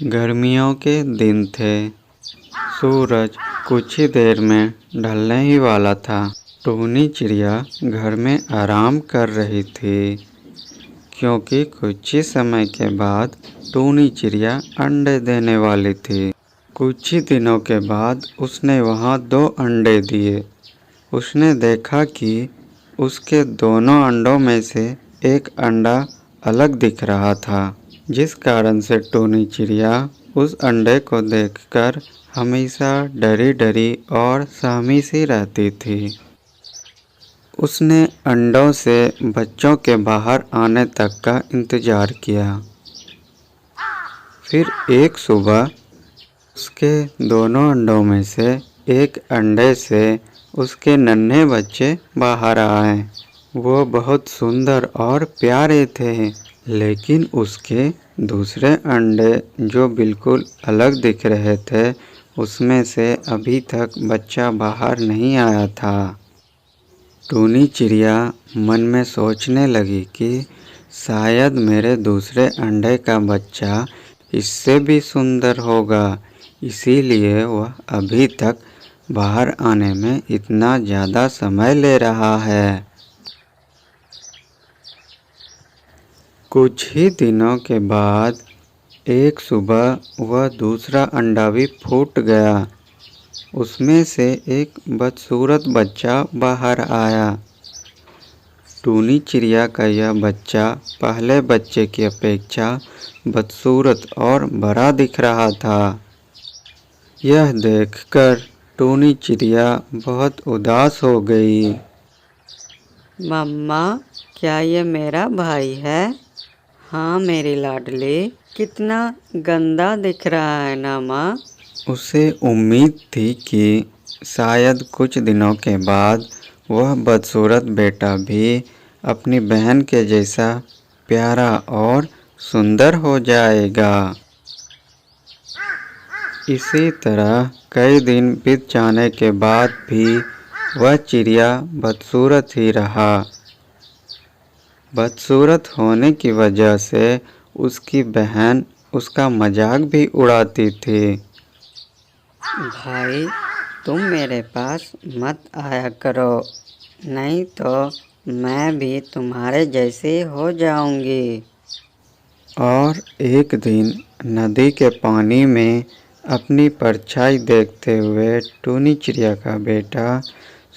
गर्मियों के दिन थे। सूरज कुछ ही देर में ढलने ही वाला था। टूनी चिड़िया घर में आराम कर रही थी, क्योंकि कुछ ही समय के बाद टूनी चिड़िया अंडे देने वाली थी। कुछ ही दिनों के बाद उसने वहाँ 2 अंडे दिए। उसने देखा कि उसके दोनों अंडों में से एक अंडा अलग दिख रहा था, जिस कारण से टूनी चिड़िया उस अंडे को देखकर हमेशा डरी डरी और सहमी सी रहती थी। उसने अंडों से बच्चों के बाहर आने तक का इंतजार किया। फिर एक सुबह उसके दोनों अंडों में से एक अंडे से उसके नन्हे बच्चे बाहर आए। वो बहुत सुंदर और प्यारे थे, लेकिन उसके दूसरे अंडे जो बिल्कुल अलग दिख रहे थे, उसमें से अभी तक बच्चा बाहर नहीं आया था। टूनी चिड़िया मन में सोचने लगी कि शायद मेरे दूसरे अंडे का बच्चा इससे भी सुंदर होगा, इसीलिए वह अभी तक बाहर आने में इतना ज़्यादा समय ले रहा है। कुछ ही दिनों के बाद एक सुबह वह दूसरा अंडा भी फूट गया। उसमें से एक बदसूरत बच्चा बाहर आया। टूनी चिड़िया का यह बच्चा पहले बच्चे की अपेक्षा बदसूरत और बड़ा दिख रहा था। यह देखकर टूनी चिड़िया बहुत उदास हो गई। मम्मा, क्या ये मेरा भाई है? हाँ मेरी लाडली, कितना गंदा दिख रहा है ना माँ। उसे उम्मीद थी कि शायद कुछ दिनों के बाद वह बदसूरत बेटा भी अपनी बहन के जैसा प्यारा और सुंदर हो जाएगा। इसी तरह कई दिन बीत जाने के बाद भी वह चिड़िया बदसूरत ही रहा। बदसूरत होने की वजह से उसकी बहन उसका मजाक भी उड़ाती थी। भाई, तुम मेरे पास मत आया करो, नहीं तो मैं भी तुम्हारे जैसे हो जाऊंगी। और एक दिन नदी के पानी में अपनी परछाई देखते हुए टूनी चिड़िया का बेटा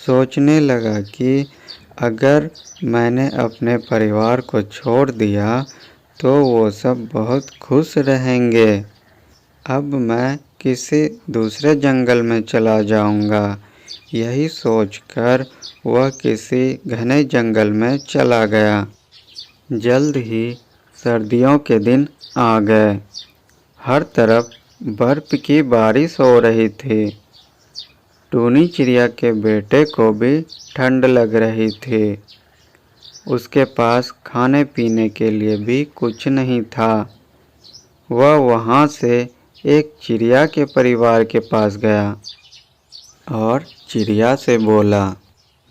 सोचने लगा कि अगर मैंने अपने परिवार को छोड़ दिया तो वो सब बहुत खुश रहेंगे। अब मैं किसी दूसरे जंगल में चला जाऊंगा। यही सोचकर वह किसी घने जंगल में चला गया। जल्द ही सर्दियों के दिन आ गए। हर तरफ बर्फ की बारिश हो रही थी। टूनी चिड़िया के बेटे को भी ठंड लग रही थी। उसके पास खाने पीने के लिए भी कुछ नहीं था। वह वहाँ से एक चिड़िया के परिवार के पास गया और चिड़िया से बोला,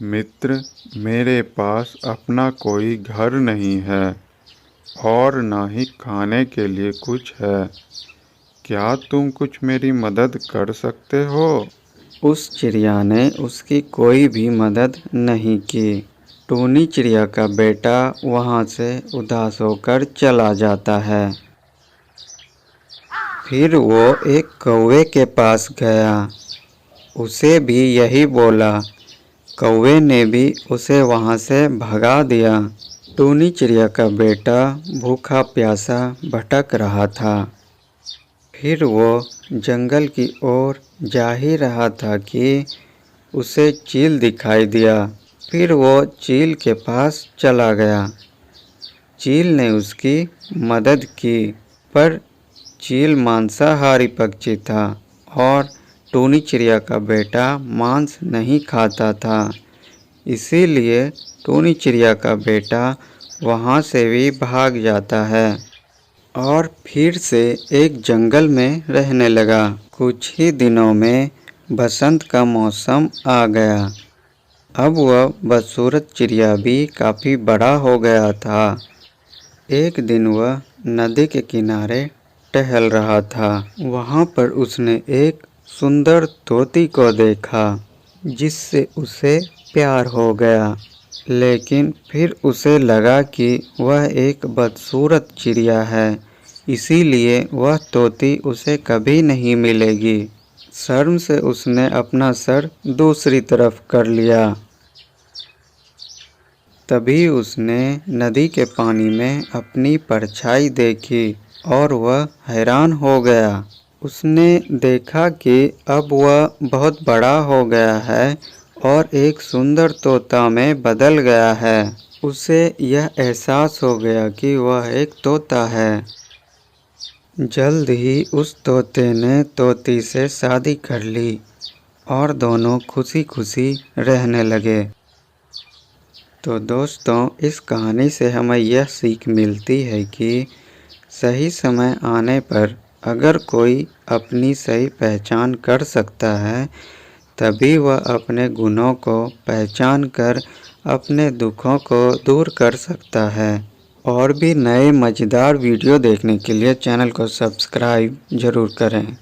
मित्र, मेरे पास अपना कोई घर नहीं है और ना ही खाने के लिए कुछ है। क्या तुम कुछ मेरी मदद कर सकते हो? उस चिड़िया ने उसकी कोई भी मदद नहीं की। टूनी चिड़िया का बेटा वहाँ से उदास होकर चला जाता है। फिर वो एक कौवे के पास गया। उसे भी यही बोला। कौवे ने भी उसे वहाँ से भगा दिया। टूनी चिड़िया का बेटा भूखा प्यासा भटक रहा था। फिर वो जंगल की ओर जा ही रहा था कि उसे चील दिखाई दिया। फिर वो चील के पास चला गया। चील ने उसकी मदद की, पर चील मांसाहारी पक्षी था और टूनी चिड़िया का बेटा मांस नहीं खाता था। इसीलिए टूनी चिड़िया का बेटा वहाँ से भी भाग जाता है और फिर से एक जंगल में रहने लगा। कुछ ही दिनों में बसंत का मौसम आ गया। अब वह बदसूरत चिड़िया भी काफ़ी बड़ा हो गया था। एक दिन वह नदी के किनारे टहल रहा था। वहाँ पर उसने एक सुंदर तोती को देखा जिससे उसे प्यार हो गया, लेकिन फिर उसे लगा कि वह एक बदसूरत चिड़िया है, इसीलिए वह तोती उसे कभी नहीं मिलेगी। शर्म से उसने अपना सर दूसरी तरफ कर लिया। तभी उसने नदी के पानी में अपनी परछाई देखी और वह हैरान हो गया। उसने देखा कि अब वह बहुत बड़ा हो गया है और एक सुंदर तोता में बदल गया है। उसे यह एहसास हो गया कि वह एक तोता है। जल्द ही उस तोते ने तोती से शादी कर ली और दोनों खुशी खुशी रहने लगे। तो दोस्तों, इस कहानी से हमें यह सीख मिलती है कि सही समय आने पर अगर कोई अपनी सही पहचान कर सकता है, तभी वह अपने गुणों को पहचान कर अपने दुखों को दूर कर सकता है। और भी नए मज़ेदार वीडियो देखने के लिए चैनल को सब्सक्राइब ज़रूर करें।